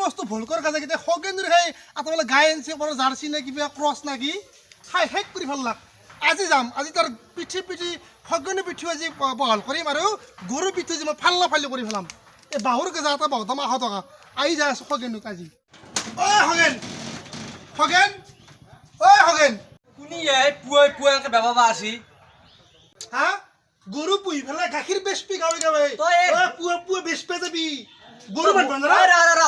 বস্তু ভুলকৰ কাজে কেতিয়া খগেন্দ্ৰ সেই আতলে গাই আনছে বৰ জাৰ্সি নে কিবা ক্ৰছ না কি খাই হেক কৰি ভাল লাগ আজি যাম আজি তাৰ পিঠি খগেন্দ্ৰ পিঠি আজি বহাল কৰিম আৰু গৰু পিঠি যে মই ফাল্লা ফাল্লি কৰি ফেলাম এই বাহুৰ গজা এটা বহুত দাম 800 টকা আহি যায় আছো খগেন্দ্ৰক আজি ঐ খগেন খগেন ঐ খগেন কোনি এই পুৱাই পুৱাইকে বাবা আছি হা গৰু পুহি ফেলাই গাখীৰ বেচপি গাঁৱে গাঁৱে তই পুৱা বেচপে যাবি গৰু বান্ধ ৰ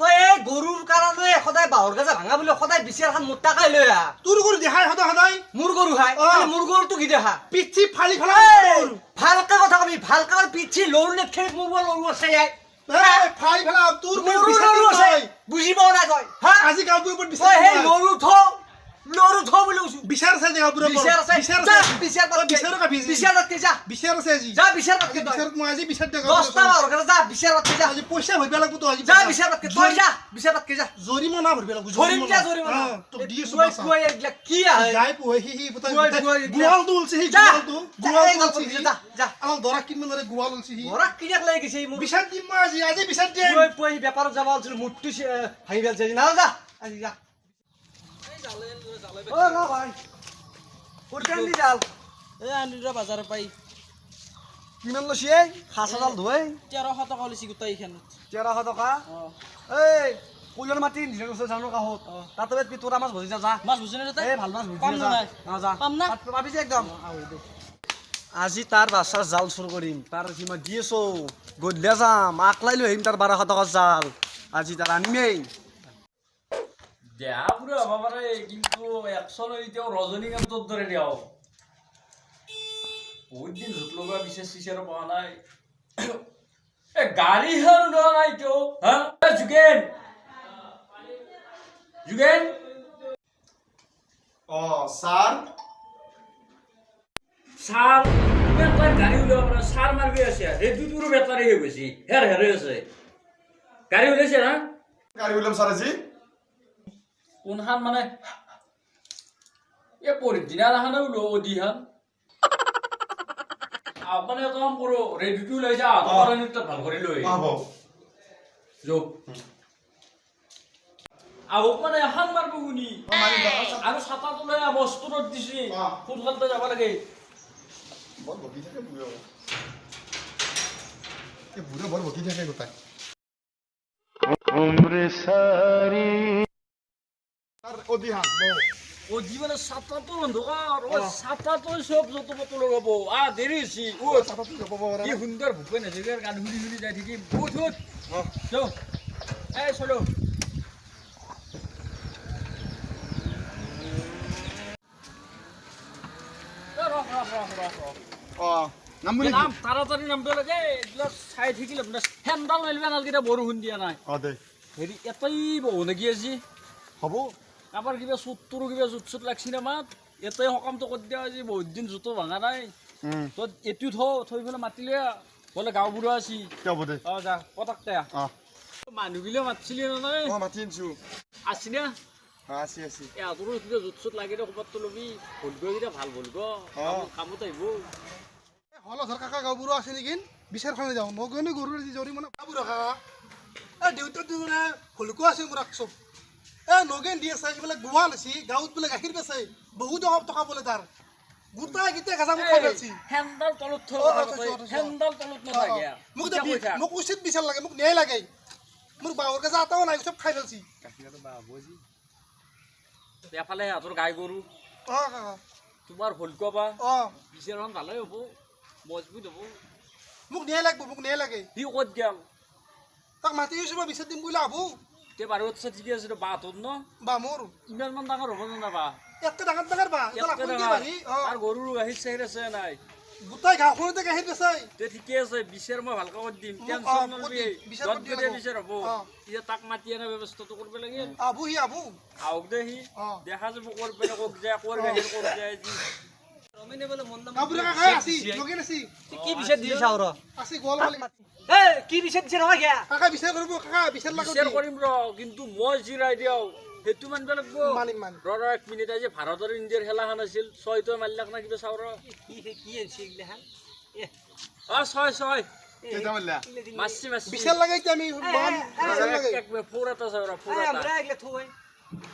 তই এই গৰুৰ কাৰণে সদায় বাহৰ গাজা ভাঙা বুলি সদায় বিচাৰখান মোটা খাই লৈ আহ তোৰ গৰু দেখাই সদায় মোৰ গৰু খাই মোৰ গৰুটো কি দেখা পিঠি ফালি ফেলাই ভালকে কথা কবি ভালকে পিঠি লৰুনে খেল মোৰ লৰু আছে ইয়াই ফালি ফেলা তোৰ লৰু আছে বুজি পাও না তই হা আজি গাঁৱৰ ওপৰত তই বিচাৰ সেই লৰু থ বুলি কৈছো বিচাৰ আছে গাঁৱৰ ওপৰত বিচাৰ আছে বিচাৰত যা বিচাৰ আছে আজি যা বিচাৰত কে তই বিচাৰত মই আজি বিচাৰ দে 10টা বাহৰ গাজা যা বিচাৰত যা আজি পইচা ভৰিব লাগিব তো আজি যা বিচাৰত কে তই যা বিচাৰত কে যা জৰিমনা ভৰিব লাগিব জৰিমনা তো দি আছো তুই তুই এইগলা কি আহে যাই পই হি পতা গুৱাল গুৱাল তুলছি হি গুৱাল তুলছি যা যা আমাৰ দৰা কিমান দৰে গুৱাল তুলছি হি ওৰা কিনাক লাগি গেছে এই বিচাৰ দিম মই আজি বিচাৰ দিম তুই পই ব্যাপার যাব আছিল মুট্টু ভাই বেলছে না যা আজি যা ও না ভাই কোরকান দি জাল এই আনিরা বাজারে পাই কিমান লছি এই খাসা জাল ধুই 1300 টাকা লৈছি গোটাই এইখান 1300 টাকা অ এই কুলৰ মাটি নিজে কৈছে জানো কাহত তাতে পি তোৰা মাছ ভজি যা মাছ বুঝিনে রে এই ভাল মাছ ভজি পাম না যা নাই? না যা পাম না? পাবি যে একদম আজি তাৰ বাছাৰ জাল চুৰ কৰিম তাৰ সীমা দি আছো গধূলি যাম আকলাই লৈ আহিম তাৰ 1200 টকাৰ জাল আজি তাৰ আনিমেই দেহা পুরো হবা পারে কিন্তু একশন এতিয়াও রজনীকান্তর ধরে দিও বহুত দিন জুত লগা বিশেষ সিসের পাওয়া নাই এ গাড়ি হার না নাই কেউ হ্যাঁ জুগেন জুগেন ও স্যার সার ইমান টাইম গাড়ি উলিয়াব পারে সার মারবি আছে এই দুটোর বেতারে হয়ে গেছি হেরে আছে গাড়ি উলিয়াছে না গাড়ি উলাম স্যার আজি কোনহান মানে এ পরিদিনা রাখানে উলো ওদিহান আপনে কাম করো রেডি টু লই যা তোমার নিতে ভাল করে লই পাবো যো আও মানে হান মারবো উনি আর ছাতা তুলে বস্তু রদ দিছি ফুটবলতে যাব লাগে বল বকি থাকে বুড়ো এ বুড়ো বল বকি থাকে গোটাই উমরে সারি আর ওদিহান ও জীবনে ছাতা তো অন্ধকার ও ছাতা তো সব যত মত লগাবো দেরিছি ও ছাতা তুই যাব বড় কি সুন্দর ভুপে না জেগার গান হুলি যাই ঠিকই বহুত বহুত চলো এই চলো ও নামবলি নাম তাড়াতাড়ি নামতে লাগে এগুলা চাই থাকিলে আপনার হ্যান্ডাল মাইলবে নালকেইটা বৰষুণ দিয়া নাই ও দে হেৰি এটাই বহু নাকি আজি হবো কাৰোবাৰ কিবা চুটটোৰো কিবা চুট লাগছি না মাত এটাই সকামটো কৰি দিয়া আজি বহুত দিন জোতো ভাঙা নাই তই এইটো থৈ পেলাই মাতিলে বোলে গাঁও বুঢ়া আছি কি হবো দে অ যা পটাকতে মানুহগিলা মাতিছিলি নাই ও মাতি আনছো আছি না আসি আসি এহঁতৰো কিবা জোত চুট লাগি দে ক'ৰবাততো ল'বি ভুলগৈকেইটা ভাল ভুলগ কামত আহিব হল ধর কাকা গাঁওবুড়ো আছে নেকি বিচারখানে যাও নগনি গরুর জরিমানা গাঁওবুড়ো কাকা এ দেউতা দুজনে ভুলকো আছে মোৰ চব এ নগেন দি আছে বোলে গোৱাল আছে গাঁৱত বোলে গাখীৰ বেচে বহুত টকা বোলে তাৰ গোটাই গিতে গাজা মোক খাই পেলছি হেণ্ডাল তলত থৈ হেণ্ডাল তলত নাথাকে মোক উচিত বিচাৰ লাগে মোক ন্যায় লাগে মোৰ বাহৰ গাজা এটাও নাই চব খাই পেলছি এফালে সিহঁতৰ গাই গৰু অ কাকা তোমাৰ ভুলক বা অ বিচাৰখন ভালেই হ'ব মজবুত হ'ব মোক ন্যায় লাগব মোক ন্যায় লাগে সি ক'ত গেল তাক মাতি আছো মই বিচাৰ দিম বুলি আহো তে বাৰু ঠিকে আছে বাহঁতত ন বা মোৰ ইমানমান ডাঙৰ হ'ব জানা বা একটা ডাঙৰ বা আৰু গৰুৰ গাখীৰ চাহীৰ আছে নাই গোটাই গাঁওখনতে গাখীৰ বেচে তে ঠিকে আছে বিচাৰ মই ভালকৈ কৰি দিম টেনচন নলবি বিচাৰ হ'ব এতিয়া তাক মাতি আনা ব্যৱস্থাটো কৰিব লাগে আবুহি আবু আহক দে সি দেখা যাব ক'ৰ পেলাই ক'ত যায় ক'ৰ গাখীৰ ক'ত যায় যি ৰমিনে বলে মন নাম গাঁওবুঢ়া কাকা আছি লগেন আছি কি বিচাৰ দি চাও ৰ আছি গোৱাল মালি এই কি বিচাৰ দিছে নহয় গিয়া কাকা বিচাৰ কৰিব কাকা বিচাৰ লাগব বিচাৰ কৰিম ৰ কিন্তু মই জিৰাই দিওঁ সেইটো মানিব লাগিব মানিম মান ৰ 1 মিনিট আজি ভাৰত আৰু ইণ্ডিয়াৰ খেলাখন আছিল 6 মাৰিলাক না কিবা চাও ৰ কি কি আছে ইগলা হান অ 6 কেইটা মারলা মাছি মাছি বিচার লাগে এতিয়া আমি বিচার লাগে ফোর এটা আছে ওরা ফোর এই এটা আমরা এগুলো থুই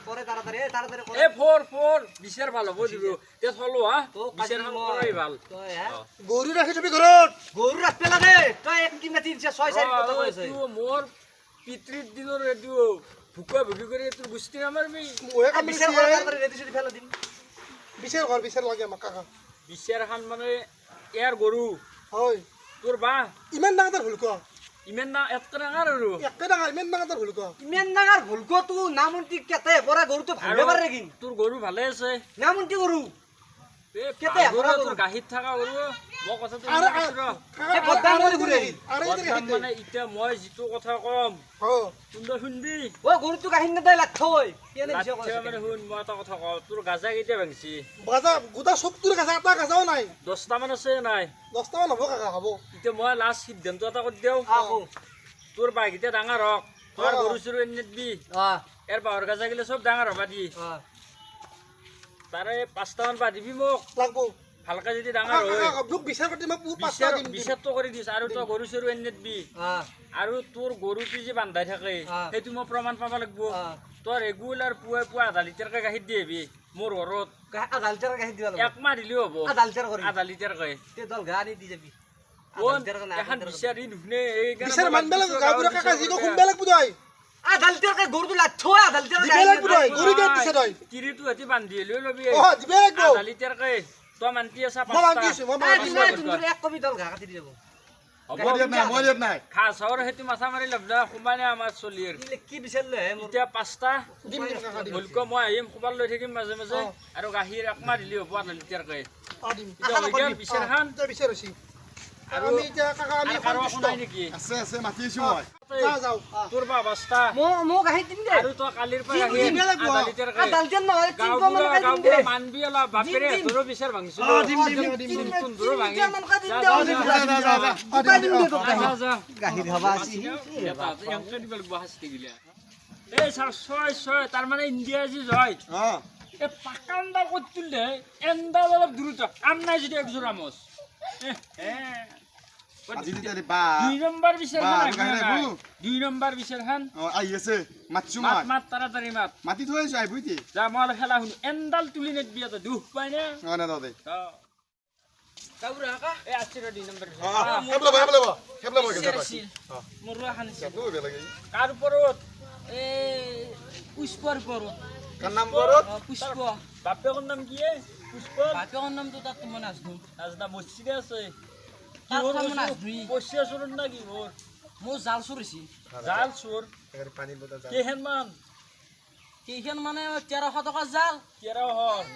পরে তাড়াতাড়ি তাড়াতাড়ি এ ফোর বিচার ভালো বই দিব তে থলো হা তো বিচার কাজি ভালো করাই ভাল তো হ্যাঁ গরু রাখি তুমি ঘৰত গরু রাখতে লাগে তো এক কি না 3 6 4 কথা কইছে তুই মোর পিতৃর দিনের রেডিও ভুকা ভুকি করে তোর গুষ্টি নামারবি ময়ে কাম বিচার করে তাড়াতাড়ি রেডি সেডি ফেলা দিন বিচার লাগে আমাক কাকা বিচার খান মানে ইয়ার গরু হয় তোর বা ইমান ডাঙৰ তাৰ ভুল কোৱা ইমান না এত ডাঙৰ আৰু একে ডাঙৰ ইমান ডাঙৰ তাৰ ভুল কোৱা ইমান ডাঙৰ ভুলকো তো নামন্তি কেতে পরা গরু তো ভালবে পারে কিন তোর গরু ভালে আছে নামন্তি গরু এ কেতে গরু বড় তোর গরু? গাহিত থাকা গরু মই কথাটো আৰু এই বদনাম কৰি ঘূৰি আহি। আৰু মানে এতিয়া মই যিটো কথা কম তুন্দৰ শুনবি ও গরু তো কাহিনী না দেই লাখ হই কেনে দিছে লাট্ঠিয়া মানে শুন মই এটা কথা কওঁ তোৰ গাজা কেতিয়া ভাঙছি বাজা গোটা চব তোৰ গাছা এটা গাছাও নাই 10টা মান আছে নাই 10টামান হ'ব কাকা হ'ব এতিয়া মই লাষ্ট সিদ্ধান্ত এটা কৰি দিওঁ আকো তোৰ বাঘিতে ডাঙৰ হওক তোৰ অ। গৰু চৰু এনে দিবি আ ইয়াৰ বাহৰ গাজা গিলে চব ডাঙৰ হবা দি আ তাৰে 5টা মান বাদ দিবি মোক লাগব ভালকে যদি ডাঙৰ হয় মোক বিচাৰ পাতি মই পুৰ পাঁচটা বিচাৰ দিম বিচাৰটো কৰি দিছ আৰু তই গৰু চৰু এনে দিবি আ আৰু তোৰ গৰুটো যে বান্ধাই থাকে অ। সেইটো মই প্ৰমাণ পাব লাগিব অ। তই ৰেগুলাৰ পুৱাই পুৱা আধা লিটাৰকে গাখীৰ দি আহিবি মোৰ ঘৰত আধা লিটার কাহি দিবা লাগব 1 মাহ দিলেও হ'ব আধা লিটার কৰি আধা লিটাৰকে তে দল গাড়ি দি যাবি কোন এখন বিচাৰি নুশুনে বিচাৰ মানবে লাগিব গাঁওবুঢ়া কাকা যিকো শুনবে লাগিব তই আধা লিটাৰ কে গৰু তো লাখ আধা লিটাৰ দিবে লাগিব তই গৰু কেই দিছে তই তিৰিটো হেতি বান্ধি লৈ ল'বি দিবে লাগিব আধা লিটাৰকে তই মান্তি আছা মই মাগিছো মই মাগিছো তুমি এক কবি দল ঘা কাটি দি যাব মই দিয়াত নাই মই দিয়াত নাই খা চাউৰ হেতি মাথা মাৰি লবলা সোমানে আমাৰ চলিৰ ইলে কি বিচাৰলে হে মোৰ এতিয়া 5টা দিম দিম কাকা দিম ভুলক মই আহিম খোবাৰ লৈ থাকিম মাজে মাজে আৰু গাখীৰ 1 মাহ দিলেও হ'ব আধা লিটাৰকে দিম এতিয়া হৈ গ'ল বিচাৰ খান তই বিচাৰ হৈছে আৰু আমি এতিয়া কাকা আমি আৰু কাৰো সন্তুষ্ট শুনাই নেকি আছে মাতিছো মই যাও তোৰ বা বস্তা মো গাহি দিম দে আৰু তই কালিৰ পৰা দিম, দিম, গাখীৰ দিম, আধা দিম। লিটাৰকে আধা লিটার নহয় তিন গাঁও মান বুঢ়া কাটি গাঁও দিম দে বুঢ়া মানবি অলপ বাপেৰে দিম, দিম। তোৰো বিচাৰ ভাঙিছিলো দিম দিম দিম দিম তোৰো ভাঙি তিন মান কাটি দিম যা, দে যা, যা যা যা বুকাই দিম দে তোক যা, যা। গাহিৰ হবা আছে এটা এংকে দিব লাগিব শাস্তি গিলা এই ছাৰ ছয় তাৰমানে ইণ্ডিয়া যি জয় অ এই পাকান্দা ক'ত তুলিলে এন্দা অলপ দূৰত কাম নাই যদি একযোৰ আমচ আজি তেতিয়া বা 2 নম্বৰ বিচাৰ বা, খান গাখীৰ আহিব? 2 নম্বৰ বিচাৰ খান অ আহি আছে মাতছো মাত মই মাত তাড়াতাড়ি মাত মাতি থৈ আহিছো আহিব এতিয়া যা মই অলপ খেলা শুনো এন্দাল তুলি নেদবি এটা দুখ পাই নে অ না দাদা কাবুৰা কাকা এই আছে 2 নম্বৰ অ হেব লব কেতিয়া মোৰ এখন কেবলো বেলেগে কাৰ ওপৰত এই পুষ্পৰ ওপৰত কাৰ নাম কৰত পুষ্প বাপেকৰ নাম কি পুষ্প বাপেকৰ নামটো তাত মই নাজনো আজনা মসজিদে আছে তাত মই নাজনো পইচা চোৰ না কি মোৰ জাল চুৰিছি জাল চোৰ পানি বদা যা কেহেন মান কেইখন মানে 1300 টকা জাল কেৰা হল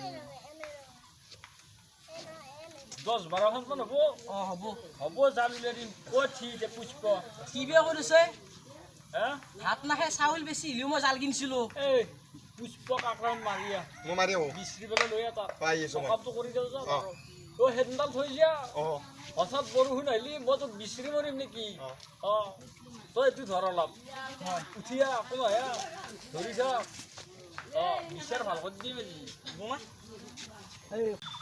10-12 খন মান হ'ব হ'ব হ'ব জাল উলিয়াই দিম ক'ত ঠিক পুষ্প কি বিয়া কৰিছে হা ভাত নাখায় চাউল বেছি হলেও মই জাল কিনিছিলো এই পুষ্পক আক্ৰমণ মাৰিয়া মো মাৰিও বিচৰিবলৈ লৈ এটা পাই আছো মই কামটো কৰি দিওঁ যা অ। তই হেডাল থৈ যা অ হঠাৎ বৰষুণ আহিলি মই তোক বিচৰি মাৰিম নেকি অ তই এইটো ধৰ অলপ উঠিয়া আকৌ আহে ধৰি যা অ বিচাৰ ভাল কৰি দিম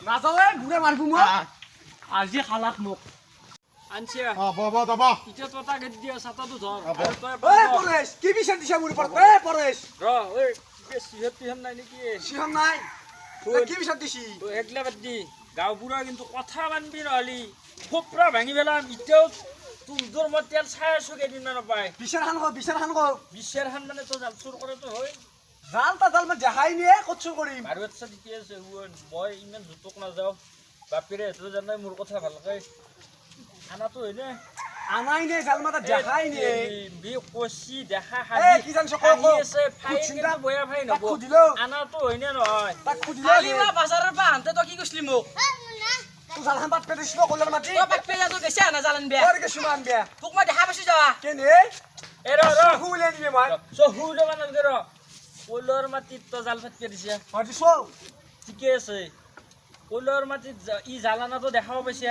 নাযাওৱে ঘূৰে মাৰিব মই আজি খালাক মোক আনছে অ বাবা দাবা এতিয়া তই তাক দিয়া চাতাটো ধৰ হ'ব। আৰু তই এই পৰেশ কি বিচাৰ দিছা মোৰ ওপৰত এই পৰেশ ৰ ঐ সিহঁত টিহঁত নাই নেকি সিহন নাই শুন। কি বিচাৰ দিছি তই একলা বাদ দি গাঁও বুঢ়া কিন্তু কথা মানবি নহলি খোপৰা ভাঙি পেলাম এতিয়াও তোৰ মই তেল চাই আছো কেইদিনমান নাপায় বিচাৰ খান বিচাৰ খান মানে তই জাল চোৰ কৰাটো হয় জাল তা জাল মই দেখাই নিয়ে ক'ত চুৰ কৰিম আৰু এটা ঠিকে আছে মই ইমান জোতক নাযাওঁ বাপেৰে সেইটো জানাই মোৰ কথা ভালকৈ খানাটো হয়নে আনাই নে জাল মাতা দেখাই নিয়ে বি কচি দেখা এই কি জানছ ক ক আছে ফাই চিন্তা বয়া ফাই তাক নব সুধিলো আনাটো হয়নে নহয় তাক সুধিলে বাজাৰৰ পৰা আনতে তই কি কৈছিলি মোক তোৰ জালখন পাত পেটিছ কলৰ মাটি তই পাক পেজা তই গেছে আনা জালান বেয়া তোৰ কিছুমান বেয়া তোক মই দেখা পাইছো যাৱা কেনে এ ৰ হুলে নিয়ে মই চহু দেবা নালগে ৰ কলৰ মাটিত তই জাল ফাটকে দিছে হদিছ ঠিকে আছে কলৰ মাটিত ই জালানাটো দেখাব পাইছে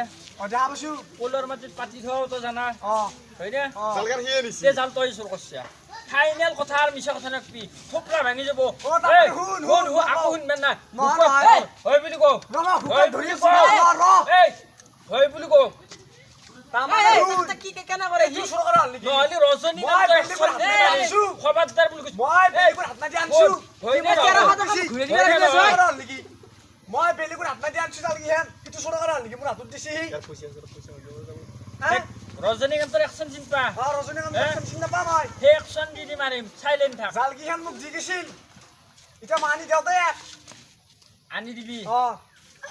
দেখা পাইছো কলৰ মাটিত পাতি থোৱাও তই জানা অ হয়নে সালগাৰ হিয়ে নিছি তে জাল তই চুৰ কৰছা ফাইনেল কথা আৰু মিছা কথা নকবি থোপৰা ভাঙি যাব তাকে এই, শুন, শুন শুন, আকৌ শুনবেন না নহয়, কৈ, নহয়। হয় বুলি কওঁ ৰ ৰ হয় ধৰি বুলি আছো কওঁ ৰ এই হয় বুলি কওঁ কি কেনে কৰে সি নহ'লে ৰজনী মই বেলেগৰ হাত নাই আনিছো। খবৰদাৰ বুলি কৈছো মই বেলেগৰ হাত নাই আনছো হৈ মই 13,000 টকা ঘূৰাই দিব লাগিব ছয় নেকি মই বেলেগৰ হাত নাই আনছো জালকি হেন কিটো চোৰা কৰা নেকি মোৰ হাতত দিছি ৰজনীকান্তৰ একচন চিন্তা ৰজনীকান্ত চিনি নাপাওঁ মই সেই একচন দি মাৰিম চাইলেণ্ট থাক জালকি হেন মোক দি গৈছিল এতিয়া মানি দিওঁ দে আনি দিবি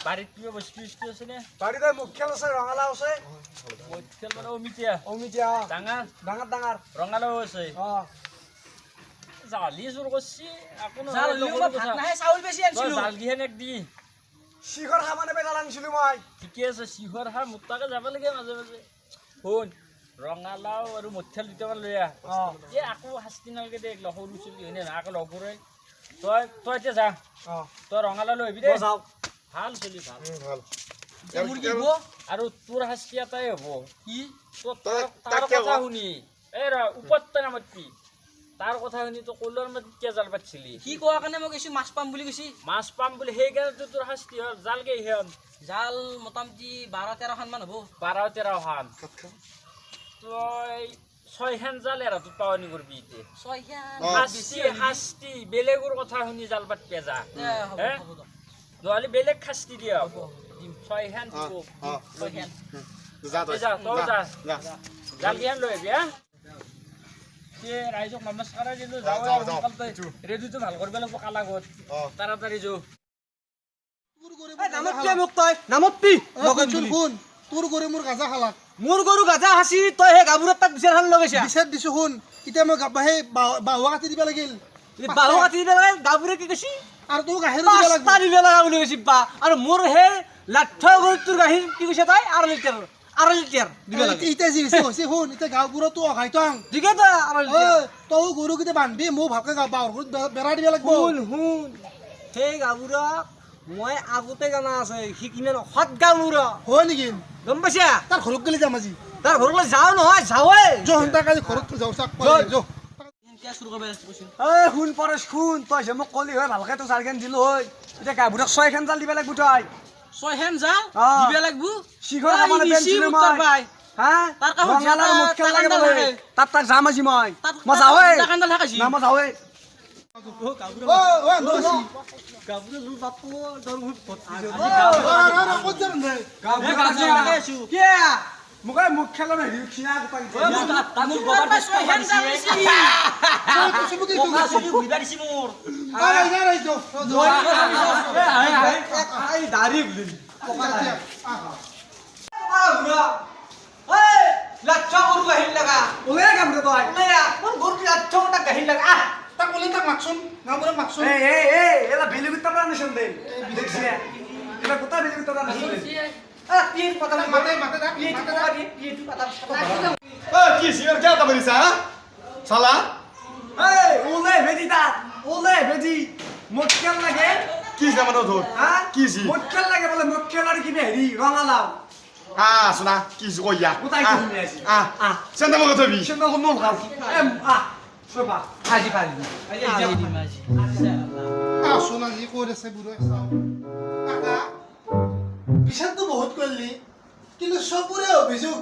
বাৰীত কিবা বস্তু আছেনে বাৰীতে মুখিয়াল আছে ৰঙালাও আছে খেল মানে অমিতিয়া অমিতা ডাঙৰ ডাঙৰ ডাঙৰ ৰঙালাও আছে অঁ জালি চুৰ কৰছি আকৌ জাল হলিও মই ভাত নাহে চাউল বেছি আনিছিলো জাল গিহেন এক দি শিখৰ সামানে পেলাল আনিছিলোঁ মই ঠিকে আছে চিহৰ হা মোটাকে যাব লাগে মাজে মাজে শুন ৰঙালাও আৰু মঠিয়াল দুটামান লৈ আহ অঁ এই আকৌ শাস্তি নালাগে দে এইগিলা সৰু চলি হয়নে নহয় আকৌ লগবোৰে তই এতিয়া যা অঁ তই ৰঙালাও লৈ আহিবি দেই যাওঁ ভাল চলি ভাল ভাল মোৰ কি হ'ব আৰু তোৰ শাস্তি এটাই হ'ব কি তাৰ তাকে কথা হ'ব। শুনি এই ৰ ওপৰত নামাতবি তাৰ কথা শুনি তই কলৰ মাটিত কিয় জাল পাতিছিলি কি কোৱা কাৰণে মই কৈছো মাছ পাম বুলি কৈছি মাছ পাম বুলি সেইকাৰণেতো তোৰ শাস্তি হ'ল জাল গে সিহঁত জাল মোটামুটি 12-13 মান হ'ব 12-13 খান তই 6 খান জাল এৰাটোত পাৱনি কৰবি এতিয়া শাস্তি বেলেগৰ কথা শুনি জাল পাতপে যা হে? নহ'লে বেলেগ শাস্তি দিয়া হ'ব 6 খান দিব 6 খান যা তই যা জাল গিহান লৈ আহিবি হা ৰাইজক নমস্কাৰ দিলো যাওঁ ৰেডিটো ভাল কৰিব লাগিব কালাগত তাড়াতাড়ি যাওঁ নামতপি মোক তই নামতপি শুন তোৰ গৰু মোৰ গাজা খালাক মোৰ গৰু গাজা হাসি তই হে গাবুৰত তাক বিচাৰ খান লগাইছা বিচাৰ দিছো শুন এতিয়া মই সেই বাহুৱা কাটি দিব লাগিল বাহু কাটি দিলে গাবুৰে কি কৈছি আৰু তোৰ গাখীৰ দিব লাগিব পাঁচটা দিব লগা বুলি কৈছি বা আৰু মোৰ হে লাঠ গৰু তোৰ গাখীৰ কি কৈছে তই 2.5 লিটাৰ দিব লাগে এতিয়া যি হৈছে শুন এতিয়া গাঁওবোৰত তো অঘাই থং ঠিকে তই 2.5 লিটাৰ তই গৰুকেইটা বান্ধবি মোক ভালকে বাহুৰ ঘৰত বেৰা দিব লাগিব শুন সেই গাবুৰক মই আগতে জানা আছে সি কিনে সৎ গাবুৰা হয় নেকি গম পাইছা তাৰ ঘৰত গেলি যাম আজি তাৰ ঘৰলৈ যাওঁ নহয় যাওঁৱে যো সন্তান কালি ঘৰত যাওঁ চাক যো কিয় শুৰু কৰিব কৈছিল এই শুন পৰেশ শুন তই যে মোক কলি হয় ভালকে তো 4 খান দিলো হয় এতিয়া গাবুৰক 6 খান জাল দিব লাগিব তই 6 হেন জাল অ। দিব লাগিব শিখৰ সামানে পেনছিল মই হা তাৰ কাহো ৰঙালাওৰ মুখ খেল লাগে তাৰ বোলে থাকে। তাত যাম আজি মই তাত যাওঁৱে কান্দাল থাকাইছি না মই যাওঁৱে ও আন্দোলন গাবুৰে লু বাপু দৰ মুখ ক'ত যাম ৰে কে মোক মুখ খেলৰ হেৰি খিয়া গোটাই মোৰ গবাৰ পাছ 6 হেন জাল দিছি চুবুকি ঘুৰিবা দিছি মোৰ আই যো এই দাড়ি বুলি লাচ্ছা গরু গাহিল লাগা ওলে গামরে তো ওলে কোন গরু লাচ্ছা ওটা গাহিল লাগা তাক বলে তাক মাকছুন গাঁওবোৰত মাকছুন এই এলা বেলিগুত তাপরা নিছেন দেই দেখছি এলা কোথা বেলিগুত তাপরা নিছেন দেই তিন কথা মাতে মাতে তাক তিন কথা কি সিগার কে তা বলিস হ্যাঁ শালা এই ওলে বেজি দা ওলে বেজি মুখকেল লাগে কি জামানো ধর হ্যাঁ কি জি মুখকেল লাগে বলে মুখকেল আর কি হেরি রঙালাও শোনা কি কইয়া কোথায় কি নিয়ে আসি সেন্টা মগ থবি সেটা কোন খাও সবা আজি পারি শোনা যি কৰি আছে বুঢ়া চাও কাকা বিচাৰটো বহুত কৰিলি কিন্তু চবৰে অভিযোগ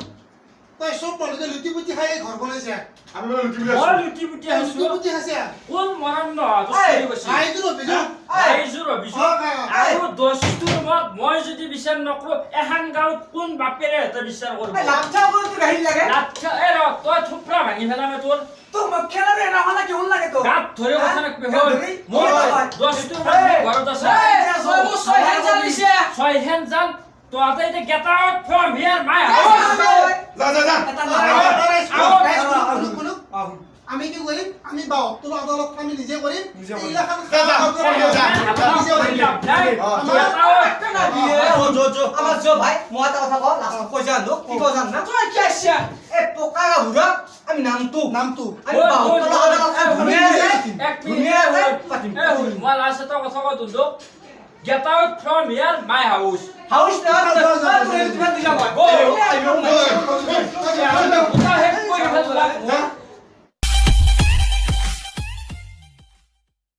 তই চব মানুহকে লুটি পুটি খাই ঘৰ বনাইছে আমি বলে লুটি বলে মই লুটি পুটি লুটি আছো পুটি খাইছে কোন মৰম নহয় তোৰ চলি গৈছে আইটোৰ অভিযোগ এইযোৰ অভিযোগ আৰু 10টোৰ মত মই যদি বিচাৰ নকৰো এখন গাঁৱত কোন বাপেৰে এটা বিচাৰ কৰিব লাচ্ছা গৰু তো গাহিল লাগে লাচ্ছা এই ৰ তই থুপৰা ভাঙি পেলামে তোৰ তো মুখকেলৰে ৰঙালা কেমন লাগে তো গাত ধৰে কথা নাকবি হ'ল মোৰ 10টোৰ মত ঘৰত আছে মোৰ 6 হেন জাল দিছে 6 হেন জাল তহঁতে এতিয়া গেট আউট ফ্ৰম হিয়াৰ মাই যা আমি কি কৰিম আমি বাও তোৰ আদালত আমি নিজে কৰিম এইলাখান আমার জো ভাই মই এটা কথা কও লাস্ট কই জান লোক কি কই জান না তুই কি আসছে এ পোকা গাবুরা আমি নামতো আমি বাহু তোলা আদালত ধুনিয়া পাতিম মই লাষ্ট এটা কথা কওঁ তোক get out from here my house house না তুই দিবা মই গো